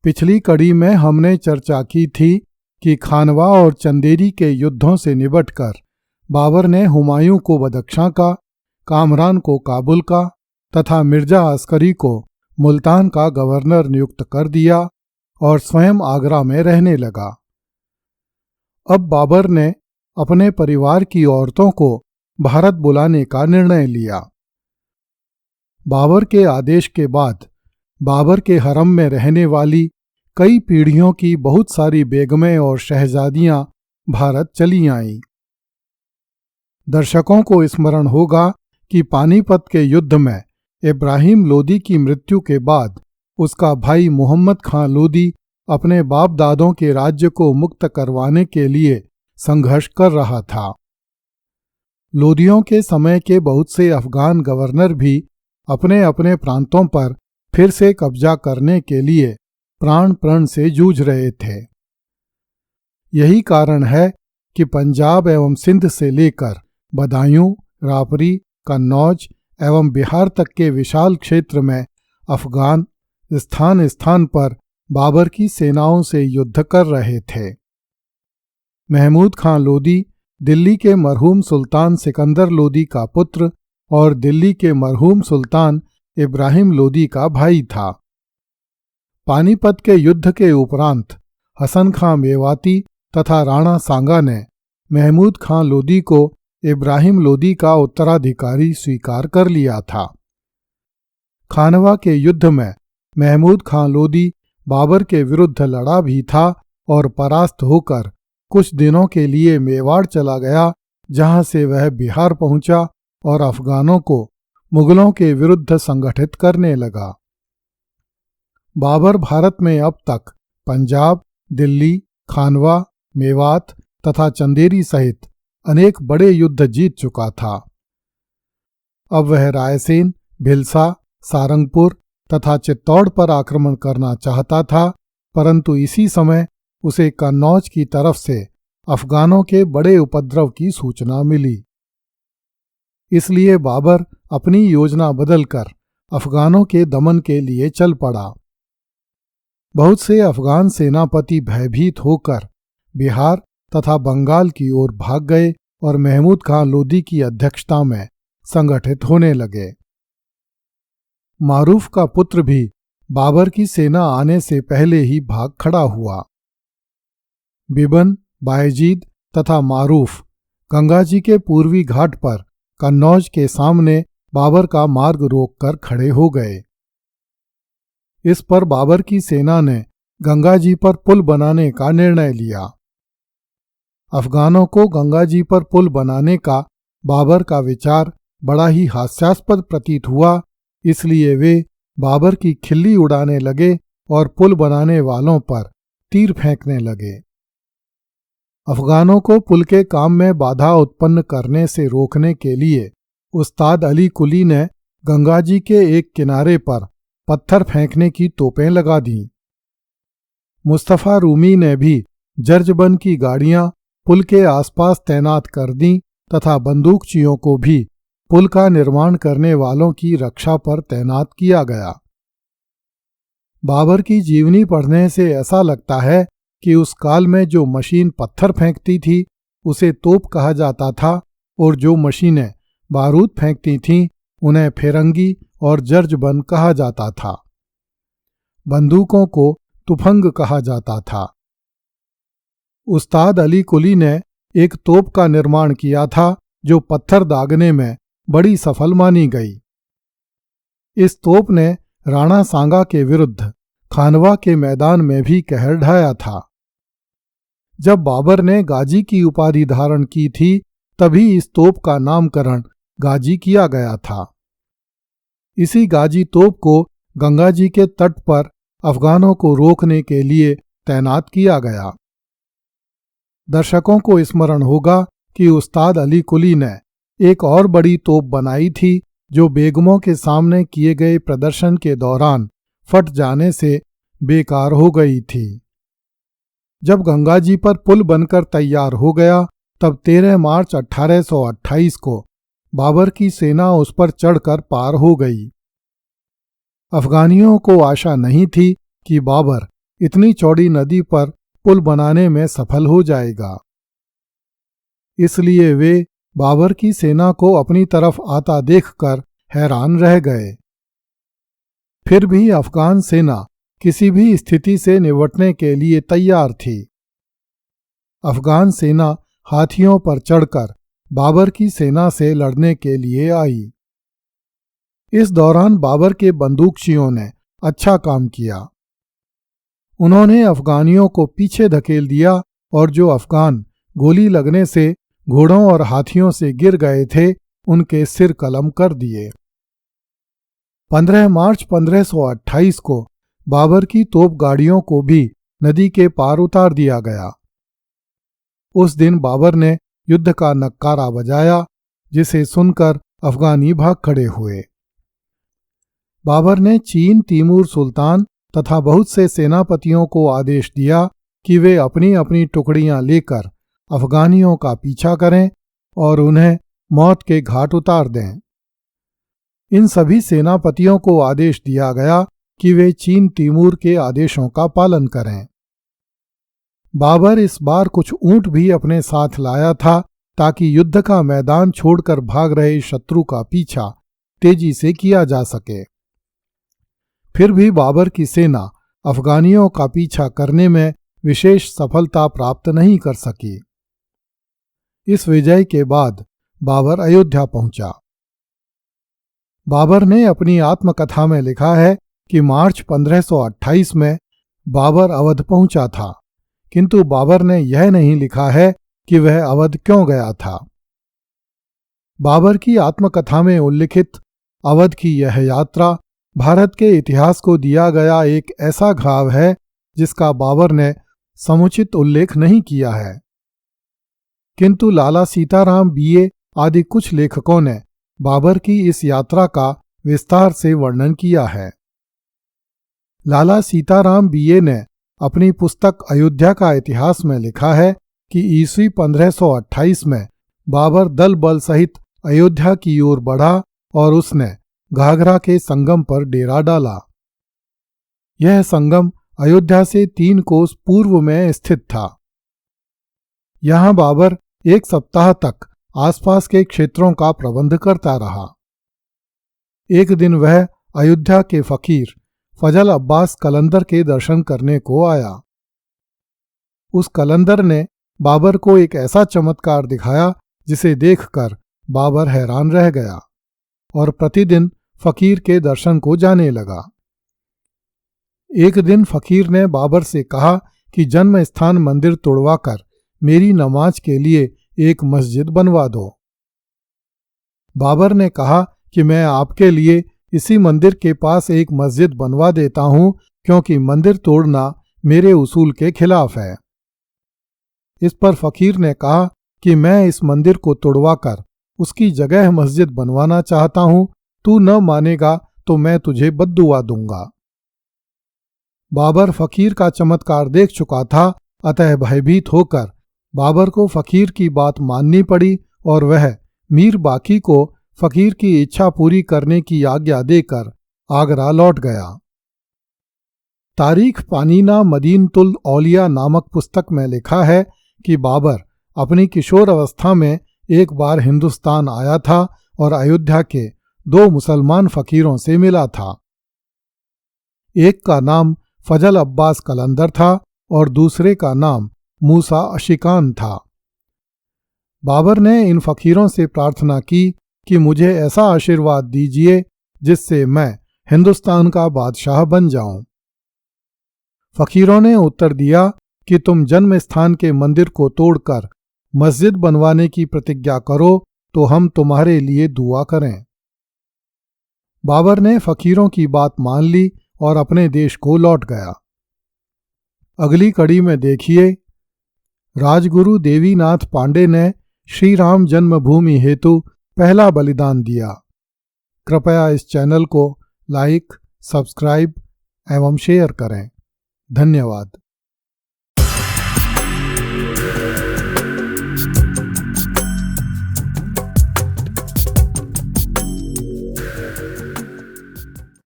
पिछली कड़ी में हमने चर्चा की थी कि खानवा और चंदेरी के युद्धों से निबटकर बाबर ने हुमायूं को बदख्शां का, कामरान को काबुल का तथा मिर्जा अस्करी को मुल्तान का गवर्नर नियुक्त कर दिया और स्वयं आगरा में रहने लगा। अब बाबर ने अपने परिवार की औरतों को भारत बुलाने का निर्णय लिया। बाबर के आदेश के बाद बाबर के हरम में रहने वाली कई पीढ़ियों की बहुत सारी बेगमें और शहजादियां भारत चली आईं। दर्शकों को स्मरण होगा कि पानीपत के युद्ध में इब्राहिम लोदी की मृत्यु के बाद उसका भाई मोहम्मद खां लोदी अपने बाप दादों के राज्य को मुक्त करवाने के लिए संघर्ष कर रहा था। लोदियों के समय के बहुत से अफगान गवर्नर भी अपने अपने प्रांतों पर फिर से कब्जा करने के लिए प्राण प्रण से जूझ रहे थे। यही कारण है कि पंजाब एवं सिंध से लेकर बदायूं, रापरी, कन्नौज एवं बिहार तक के विशाल क्षेत्र में अफगान स्थान स्थान पर बाबर की सेनाओं से युद्ध कर रहे थे। महमूद खां लोदी दिल्ली के मरहूम सुल्तान सिकंदर लोदी का पुत्र और दिल्ली के मरहूम सुल्तान इब्राहिम लोदी का भाई था। पानीपत के युद्ध के उपरांत हसन खां मेवाती तथा राणा सांगा ने महमूद खां लोदी को इब्राहिम लोदी का उत्तराधिकारी स्वीकार कर लिया था। खानवा के युद्ध में महमूद खां लोदी बाबर के विरुद्ध लड़ा भी था और परास्त होकर कुछ दिनों के लिए मेवाड़ चला गया, जहां से वह बिहार पहुंचा और अफगानों को मुगलों के विरुद्ध संगठित करने लगा। बाबर भारत में अब तक पंजाब, दिल्ली, खानवा, मेवात तथा चंदेरी सहित अनेक बड़े युद्ध जीत चुका था। अब वह रायसेन, भिलसा, सारंगपुर तथा चित्तौड़ पर आक्रमण करना चाहता था, परंतु इसी समय उसे कन्नौज की तरफ से अफगानों के बड़े उपद्रव की सूचना मिली। इसलिए बाबर अपनी योजना बदलकर अफगानों के दमन के लिए चल पड़ा। बहुत से अफगान सेनापति भयभीत होकर बिहार तथा बंगाल की ओर भाग गए और महमूद खां लोदी की अध्यक्षता में संगठित होने लगे। मारूफ का पुत्र भी बाबर की सेना आने से पहले ही भाग खड़ा हुआ। बिबन, बायजीद तथा मारूफ गंगाजी के पूर्वी घाट पर कन्नौज के सामने बाबर का मार्ग रोककर खड़े हो गए। इस पर बाबर की सेना ने गंगाजी पर पुल बनाने का निर्णय लिया। अफगानों को गंगाजी पर पुल बनाने का बाबर का विचार बड़ा ही हास्यास्पद प्रतीत हुआ, इसलिए वे बाबर की खिल्ली उड़ाने लगे और पुल बनाने वालों पर तीर फेंकने लगे। अफगानों को पुल के काम में बाधा उत्पन्न करने से रोकने के लिए उस्ताद अली कुली ने गंगाजी के एक किनारे पर पत्थर फेंकने की तोपें लगा दीं। मुस्तफा रूमी ने भी जर्जबन की गाड़ियां पुल के आसपास तैनात कर दीं तथा बंदूकचियों को भी पुल का निर्माण करने वालों की रक्षा पर तैनात किया गया। बाबर की जीवनी पढ़ने से ऐसा लगता है कि उस काल में जो मशीन पत्थर फेंकती थी उसे तोप कहा जाता था और जो मशीनें बारूद फेंकती थीं उन्हें फिरंगी और जर्जबन कहा जाता था। बंदूकों को तुफंग कहा जाता था। उस्ताद अली कुली ने एक तोप का निर्माण किया था जो पत्थर दागने में बड़ी सफल मानी गई। इस तोप ने राणा सांगा के विरुद्ध खानवा के मैदान में भी कहर ढाया था। जब बाबर ने गाजी की उपाधि धारण की थी तभी इस तोप का नामकरण गाजी किया गया था। इसी गाजी तोप को गंगाजी के तट पर अफगानों को रोकने के लिए तैनात किया गया। दर्शकों को स्मरण होगा कि उस्ताद अली कुली ने एक और बड़ी तोप बनाई थी जो बेगमों के सामने किए गए प्रदर्शन के दौरान फट जाने से बेकार हो गई थी। जब गंगा जी पर पुल बनकर तैयार हो गया तब 13 मार्च 1828 को बाबर की सेना उस पर चढ़कर पार हो गई। अफगानियों को आशा नहीं थी कि बाबर इतनी चौड़ी नदी पर पुल बनाने में सफल हो जाएगा, इसलिए वे बाबर की सेना को अपनी तरफ आता देखकर हैरान रह गए। फिर भी अफगान सेना किसी भी स्थिति से निपटने के लिए तैयार थी। अफगान सेना हाथियों पर चढ़कर बाबर की सेना से लड़ने के लिए आई। इस दौरान बाबर के बंदूकचियों ने अच्छा काम किया। उन्होंने अफगानियों को पीछे धकेल दिया और जो अफगान गोली लगने से घोड़ों और हाथियों से गिर गए थे उनके सिर कलम कर दिए। 15 मार्च 1528 को बाबर की तोप गाड़ियों को भी नदी के पार उतार दिया गया। उस दिन बाबर ने युद्ध का नक्कारा बजाया, जिसे सुनकर अफगानी भाग खड़े हुए। बाबर ने चीन, तैमूर सुल्तान तथा बहुत से सेनापतियों को आदेश दिया कि वे अपनी अपनी टुकड़ियां लेकर अफगानियों का पीछा करें और उन्हें मौत के घाट उतार दें। इन सभी सेनापतियों को आदेश दिया गया कि वे चीन, तैमूर के आदेशों का पालन करें। बाबर इस बार कुछ ऊंट भी अपने साथ लाया था ताकि युद्ध का मैदान छोड़कर भाग रहे शत्रु का पीछा तेजी से किया जा सके। फिर भी बाबर की सेना अफगानियों का पीछा करने में विशेष सफलता प्राप्त नहीं कर सकी। इस विजय के बाद बाबर अयोध्या पहुंचा। बाबर ने अपनी आत्मकथा में लिखा है कि मार्च 1528 में बाबर अवध पहुंचा था, किंतु बाबर ने यह नहीं लिखा है कि वह अवध क्यों गया था। बाबर की आत्मकथा में उल्लिखित अवध की यह यात्रा भारत के इतिहास को दिया गया एक ऐसा घाव है जिसका बाबर ने समुचित उल्लेख नहीं किया है। किंतु लाला सीताराम बीए आदि कुछ लेखकों ने बाबर की इस यात्रा का विस्तार से वर्णन किया है। लाला सीताराम बीए ने अपनी पुस्तक अयोध्या का इतिहास में लिखा है कि ईस्वी 1528 में बाबर दल बल सहित अयोध्या की ओर बढ़ा और उसने घाघरा के संगम पर डेरा डाला। यह संगम अयोध्या से 3 कोस पूर्व में स्थित था। यहां बाबर 1 सप्ताह तक आसपास के क्षेत्रों का प्रबंध करता रहा। एक दिन वह अयोध्या के फकीर फजल अब्बास कलंदर के दर्शन करने को आया। उस कलंदर ने बाबर को एक ऐसा चमत्कार दिखाया जिसे देखकर बाबर हैरान रह गया और प्रतिदिन फकीर के दर्शन को जाने लगा। एक दिन फकीर ने बाबर से कहा कि जन्म स्थान मंदिर तोड़वाकर मेरी नमाज के लिए एक मस्जिद बनवा दो। बाबर ने कहा कि मैं आपके लिए इसी मंदिर के पास एक मस्जिद बनवा देता हूं, क्योंकि मंदिर तोड़ना मेरे उसूल के खिलाफ है। इस पर फकीर ने कहा कि मैं इस मंदिर को तोड़वाकर उसकी जगह मस्जिद बनवाना चाहता हूं, तू न मानेगा तो मैं तुझे बद्दुआ दूंगा। बाबर फकीर का चमत्कार देख चुका था, अतः भयभीत होकर बाबर को फकीर की बात माननी पड़ी और वह मीर बाकी को फकीर की इच्छा पूरी करने की आज्ञा देकर आगरा लौट गया। तारीख पानीना मदीनतुल औलिया नामक पुस्तक में लिखा है कि बाबर अपनी किशोर अवस्था में एक बार हिंदुस्तान आया था और अयोध्या के 2 मुसलमान फकीरों से मिला था। एक का नाम फजल अब्बास कलंदर था और दूसरे का नाम मूसा अशिकान था। बाबर ने इन फकीरों से प्रार्थना की कि मुझे ऐसा आशीर्वाद दीजिए जिससे मैं हिंदुस्तान का बादशाह बन जाऊं। फकीरों ने उत्तर दिया कि तुम जन्म स्थान के मंदिर को तोड़कर मस्जिद बनवाने की प्रतिज्ञा करो तो हम तुम्हारे लिए दुआ करें। बाबर ने फकीरों की बात मान ली और अपने देश को लौट गया। अगली कड़ी में देखिए, राजगुरु देवीनाथ पांडे ने श्री राम जन्मभूमि हेतु पहला बलिदान दिया। कृपया इस चैनल को लाइक, सब्सक्राइब एवं शेयर करें। धन्यवाद।